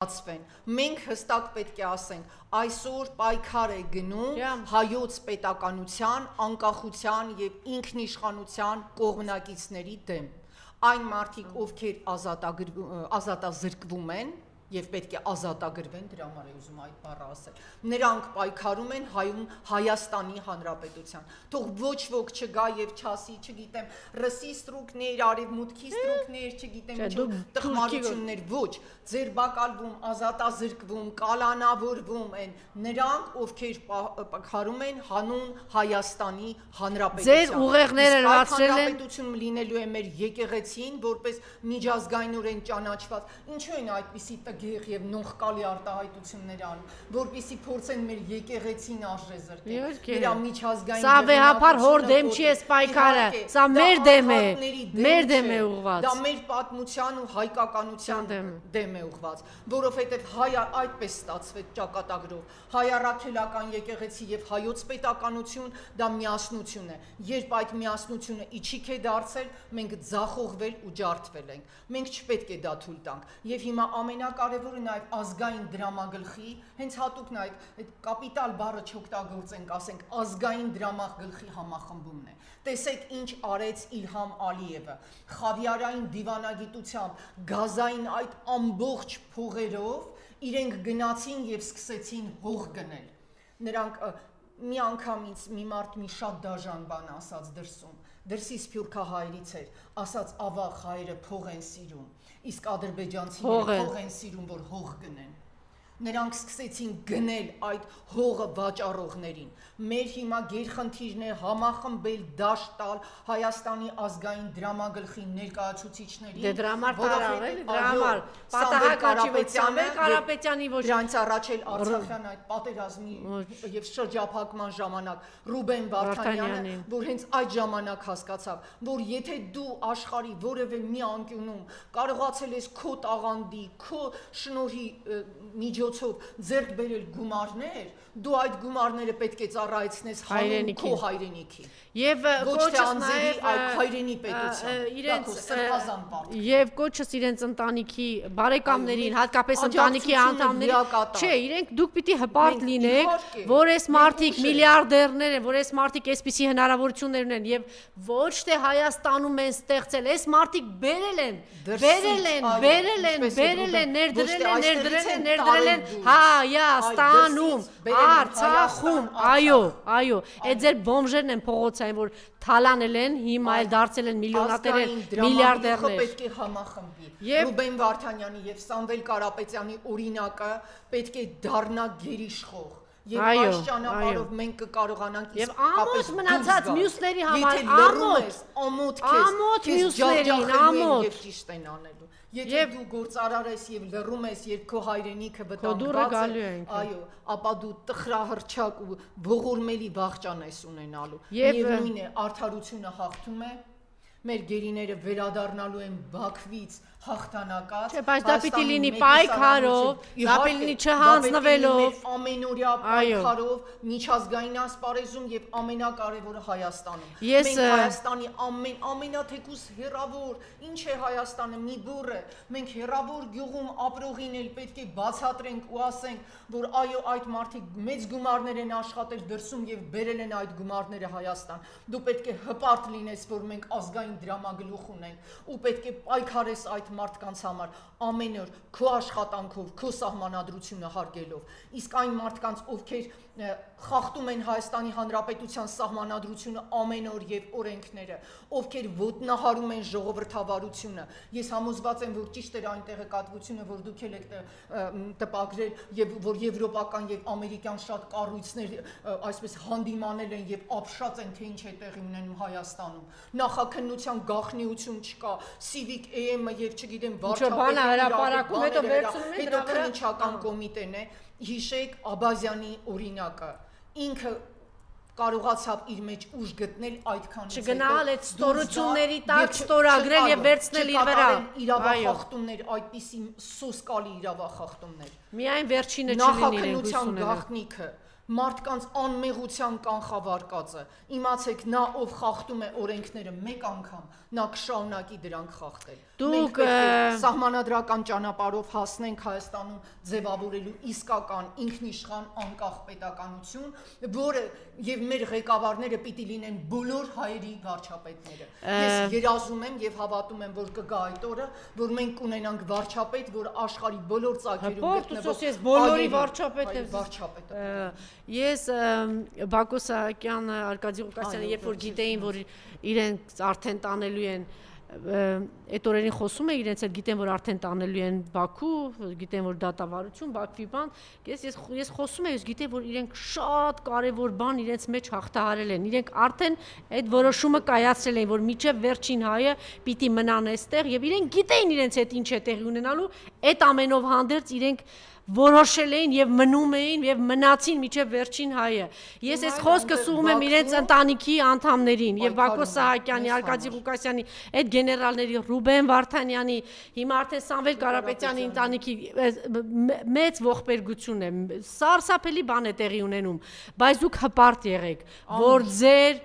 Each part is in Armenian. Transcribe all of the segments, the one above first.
Մենք հստակ պետք է ասենք, այսօր պայքար է գնում հայոց պետականության, անկախության եւ ինքնիշխանության կողմնակիցների դեմ։ Այն մարդիկ, ովքեր ազատազրկվում են եւ պետք է ազատագրվեն, դրա համար է ուզում այդ բառը ասել։ Նրանք պայքարում են Հայաստանի Հանրապետության։ Թող ոչ ոք չգա եւ չասի, չգիտեմ, ռսի ստրուկներ, արևմուտքի ստրուկներ, չգիտեմ, ինչ տխմարություններ, ոչ, ձերբակալվում, ազատազրկվում, կալանավորվում են նրանք, ովքեր պայքարում են հանուն Հայաստանի Հանրապետության։ Ձեր ուղեղները լրացրել են հանրապետություն լինելու է մեր եկեղեցին, որպես միջազգայնորեն ճանաչված։ Ինչու են այդպիսի գեղ եւ նողկալի արտահայտություններ անում, որպեսզի փորձեն մեր եկեղեցին արժեզրկել։ Նրա միջազգային Սա վեհապար հոր դեմ չի էս պայքարը, սա մեր դեմ է, մեր դեմ է ուղղված։ Դա մեր պատմության ու հայկականության դեմ է ուղղված, որովհետեւ հայը այդպես ստացվեց ճակատագրով։ Հայ առաքելական եկեղեցի եւ հայոց պետականություն դա միասնություն է։ Երբ այդ միասնությունը իջիկ է դարձել, մենք ձախողվել ու ջարդվել ենք։ Մենք չպետք է դա թույլ տանք։ Եվ հիմա ամենակարևորը նաեւ ազգային դրամագլխի, հենց հատուկ նաեւ այդ կապիտալ բառը չօգտագործենք, ասենք ազգային դրամագլխի համախմբումն է։ Տեսեք ինչ արեց Իլհամ Ալիևը, խավիարային դիվանագիտությամբ, գազային այդ ամբողջ փողերով իրենք գնացին եւ սկսեցին հող գնել։ Նրանք մի անգամից մի մարդ մի շատ դաժան բան ասաց դրսի սփյուռքահայերից էր, ասաց ավաղ հայերը փող են սիրում, իսկ ադրբեջանցիները փող են սիրում, որ հող գնեն։ Նրանք սկսեցին գնել այդ հողը վաճառողներին։ Մեր հիմա գերխնդիրն է համախմբել, դաշտ տալ Հայաստանի ազգային դրամագլխի ներկայացուցիչներին։ Դե դրա համար տարավ էլի, դրա համար պատահական Կարապետյանի ոչ դրանց առաջ էլ Արցախյան այդ պատերազմի եւ շրջափակման ժամանակ Ռուբեն Վարդանյանը, որ հենց այդ ժամանակ հասկացավ, որ եթե դու աշխարհի որևէ մի անկյունում կարողացել ես քո տաղանդի, քո շնորհի միջոցով ձեռք բերել գումարներ, դու այդ գումարները պետք է ծառայեցնես քո հայրենիքի։ Եվ կոչս նաև այդ հայրենի պետության։ Եվ կոչս իրենց ընտանիքի բարեկամներին, հատկապես ընտանիքի անդամներին, չէ, իրենք դուք պիտի հպարտ լինեք, որ այս մարդիկ միլիարդերներ են, որ այս մարդիկ այսպիսի հնարավորություններ ունեն եւ ոչ թե Հայաստանում են ստեղծել, այս մարդիկ բերել են, ներդրել են Հայաստանում, Արցախում, այո, այդ ձեր բոմժերն են փողոցային, որ թալանել են, հիմա էլ դարձել են միլիոնատերներ, միլիարդերներ։ Պետք է համախմբի։ Ռուբեն Վարդանյանի եւ Սամվել Կարապետյանի օրինակը պետք է դառնա գերիշխող։ Եվ այս ճանապարհով մենք կկարողանանք եւ ամոթ մնացած մյուսների համար ամոթ մյուսներին ամոթ եւ ճիշտ են անելու։ Եթե դու գործարար ես եւ լռում ես, երբ քո հայրենիքը վտանգված է, այո, ապա դու տխրահռչակ ու ողորմելի վախճան ես ունենալու։ Միևնույն է, արդարությունը հաղթում է, մեր գերիները վերադառնալու են Բաքվից հաղթանակած։ Չէ, բայց դա պիտի լինի պայքարով, դա պիտի լինի չհանձնվելով, ամենօրյա պայքարով, միջազգային ասպարեզում եւ ամենակարևորը Հայաստանում։ Մենք Հայաստանի ամենաթեկուս հեռավոր, ինչ է Հայաստանը, մի բուռ է։ Մենք հեռավոր գյուղում ապրողին էլ պետք է բացատրենք ու ասենք, որ այո, այդ մարդիկ մեծ գումարներ են աշխատել դրսում եւ բերել են այդ գումարները Հայաստան։ Դու պետք է հպարտ լինես, որ մենք ազգային դրամագլուխ ունենք ու պետք է պայքարես այդ մարդկանց համար ամեն օր քո աշխատանքով, քո սահմանադրությունը հարգելով, իսկ այն մարդկանց, ովքեր խախտում են Հայաստանի Հանրապետության սահմանադրությունը ամեն օր եւ օրենքները, ովքեր ոտնահարում են ժողովրդավարությունը, ես համոզված եմ, որ ճիշտ էր այն տեղեկատվությունը, որ դուք եք տպագրել եւ որ եվրոպական եւ ամերիկյան շատ կառույցներ այսպես հանդիմանել են եւ ապշած են, թե ինչ է տեղի ունենում Հայաստանում։ Նախաքննության գաղտնիություն չկա, Civic AM-ը եւ չգիտեմ վարչապետի հրապարակում հետո վերցնում են դրա վրա քննչական կոմիտեն է։ Հիշեք Աբազյանի օրինակը, ինքը կարողացավ իր մեջ ուժ գտնել այդքանից հետո չգնալ այդ ստորությունների տակ ստորագրել եւ վերցնել իր վրա իրավախախտումներ, այդպիսի սոսկալի իրավախախտումներ։ Միայն վերջինը չլինի իրենք նախաքննության գաղտնիքը մարդկանց անմեղության կանխավարկածը, իմացեք, նա ով խախտում է օրենքները մեկ անգամ, նա կշարունակի դրանք խախտել։ Մենք պետք է սահմանադրական ճանապարհով հասնենք Հայաստանում ձևավորելու իսկական ինքնիշխան անկախ պետականություն, որը եւ մեր ղեկավարները պիտի լինեն բոլոր հայերի վարչապետները։ Ես երազում եմ եւ հավատում եմ, որ կգա այդ օրը, որ մենք կունենանք վարչապետ, որ աշխարհի բոլոր ծագերում գտնվող բոլորի վարչապետը։ Ես Բակո Սահակյանը, Արկադի Ղուկասյանը, երբ որ գիտեին, որ իրենց արդեն տանելու են այդ օրերին խոսում է իրենց հետ գիտեն որ արդեն տանելու են Բաքու, գիտեն որ դատավարություն, Բաքվի բան, ես խոսում եմ, ես գիտեմ որ իրենք շատ կարևոր բան իրենց մեջ հաղթահարել են, իրենք արդեն այդ որոշումը կայացրել են, որ միջև վերջին հայը պիտի մնան այստեղ եւ իրենք գիտեին իրենց հետ ինչ է տեղի ունենալու, այդ ամենով հանդերձ իրենք որոշել էին եւ մնում էին եւ մնացին միջև վերջին հայը։ Ես այս խոսքը սուղում եմ իրենց ընտանիքի անդամներին եւ Բակո Սահակյանի, Արկադի Ղուկասյանի, այդ գեներալների Ռուբեն Վարդանյանի, հիմա արդեն Սամվել Կարապետյանի ընտանիքի մեծ ողբերգություն է։ Սարսափելի բան է տեղի ունենում, բայց դուք հպարտ եղեք, որ ձեր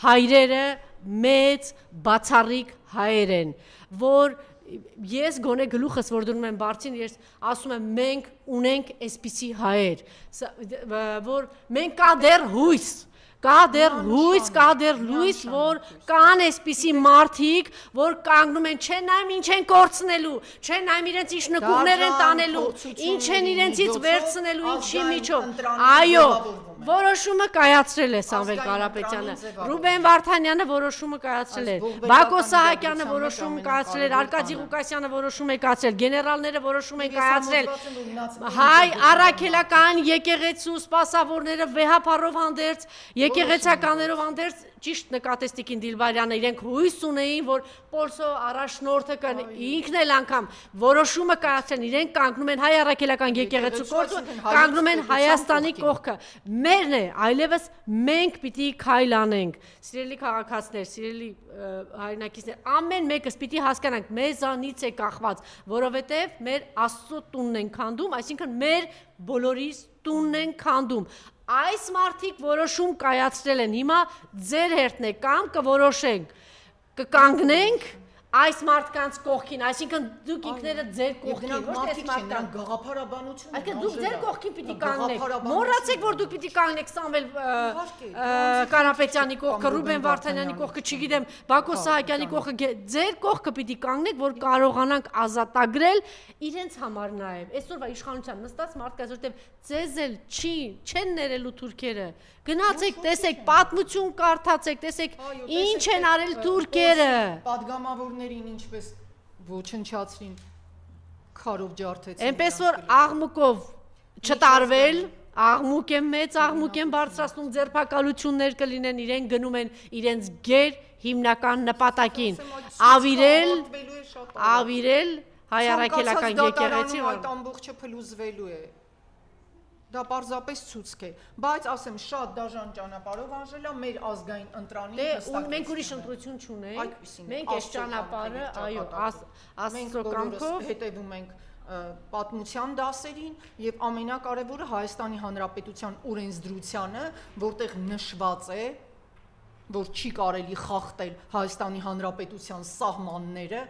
հայրերը մեծ բացառիկ հայեր են, որ ես գոնե գլուխս որ դնում եմ բարձին, ես ասում եմ մենք ունենք այսպիսի հայեր, որ մենք կա դեռ հույս, որ կան այսպիսի մարդիկ, որ կանգնում են, չեն նայում ինչ են կորցնելու, չեն նայում իրենց ինչ նկուղներ են տանելու, ինչ են իրենցից վերցնելու, ինչի միջով, այո, որոշումը կայացրել է Սամվել Կարապետյանը, Ռուբեն Վարդանյանը որոշումը կայացրել է, Բակո Սահակյանը որոշումը կայացրել է, Արկադի Ղուկասյանը որոշում է կայացրել, գեներալները որոշում են կայացրել, հայ առաքելական եկեղեցու սպասավորները վեհապարով հանդերձ, եկեղեցականներով հանդերձ ճիշտ նկատեց Տիկին Դիլբարյանը, իրենք հույս ունեին, որ Պոլսո առաջնորդը ինքն էլ անգամ որոշումը կայացրել, իրենք կանգնում են հայ առաքելական եկեղեցու կողքը, կանգնում են Հայաստանի կողքը, մերն է, այլևս մենք պիտի քայլ անենք, սիրելի քաղաքացիներ, սիրելի հայրենակիցներ, ամեն մեկս պիտի հասկանանք, մեզանից է կախված, որովհետև մեր Աստծո տունն են քանդում, այսինքն մեր բոլորիս տունն են քանդում, այս մարդիկ որոշում կայացրել են, հիմա ձեր հերթն է, կամ կորոշենք, կկանգնենք այս մարդկանց կողքին, այսինքն դուք ինքները ձեր կողքին, ոչ թե այս մարդկանց գաղափարաբանություն, այսինքն դուք ձեր կողքին պիտի կանգնեք, մոռացեք, որ դուք պիտի կանգնեք Սամվել Կարապետյանի կողքը, Ռուբեն Վարդանյանի կողքը, չգիտեմ, Բակո Սահակյանի կողքը, ձեր կողքը պիտի կանգնեք, որ կարողանանք ազատագրել իրենց համար նաև, այսօրվա իշխանության նստած մարդկանց, որտեղ ձեզ էլ չեն ներելու թուրքերը, գնացեք, տեսեք, պատմություն կարդացեք, տեսեք, ինչ են արել թուրքերը, պատգամավորներին ինչպես ոչնչացրին, քարով ջարդեցին, այնպես որ աղմուկով չտարվել, աղմուկ են մեծ, աղմուկ են բարձրացնում, ձերբակալություններ կլինեն, իրեն գնում են իրենց գեր հիմնական նպատակին, ավիրել հայ առաքելական եկեղեցի, այդ ամբողջը փլուզվելու է, դա պարզապես ցուցք է, բայց ասեմ շատ դաժան ճանապարհով անժելա մեր ազգային ընտրանին հստակ։ Մենք ուրիշ ընտրություն չունենք, մենք այս ճանապարհը, այո, Աստծո կամքով հետևում ենք պատմության դասերին եւ ամենակարևորը Հայաստանի Հանրապետության օրենսդրությանը, որտեղ նշված է, որ չի կարելի խախտել Հայաստանի Հանրապետության սահմանները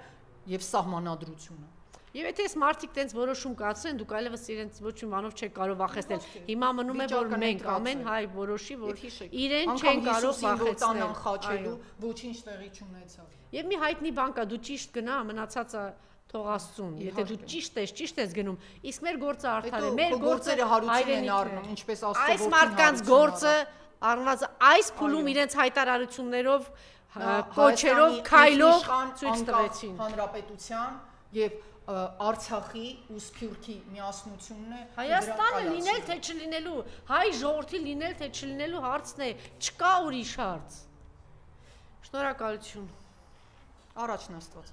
եւ սահմանադրությունը։ Եվ եթե այս մարդիկ տենց որոշում կայացրեն, դուք այլևս իրենց ոչ մի բանով չեք կարող վախեցնել։ Հիմա մնում է որ մենք ամեն հայ որոշի, որ իրեն չեն կարող վախեցնել, ոչինչ տեղի չունեցավ։ Եվ մի հայտնի բան կա, դու ճիշտ գնա, մնացածը թող Աստծուն։ Եթե դու ճիշտ ես գնում, իսկ մեր գործը արդար է, մեր գործերը հարություն են առնում, ինչպես Աստծո այս մարդկանց գործը առնված այս փուլում իրենց հայտարարություններով, կոչերով, քայլով ցույց տվեցին հանրապետության եւ Արցախի ու Սփյուռքի միասնությունն է Հայաստանը լինել թե չլինելու, հայ ժողովրդի լինել թե չլինելու հարցն է, չկա ուրիշ հարց։ Շնորհակալություն։ Առաջն Աստված։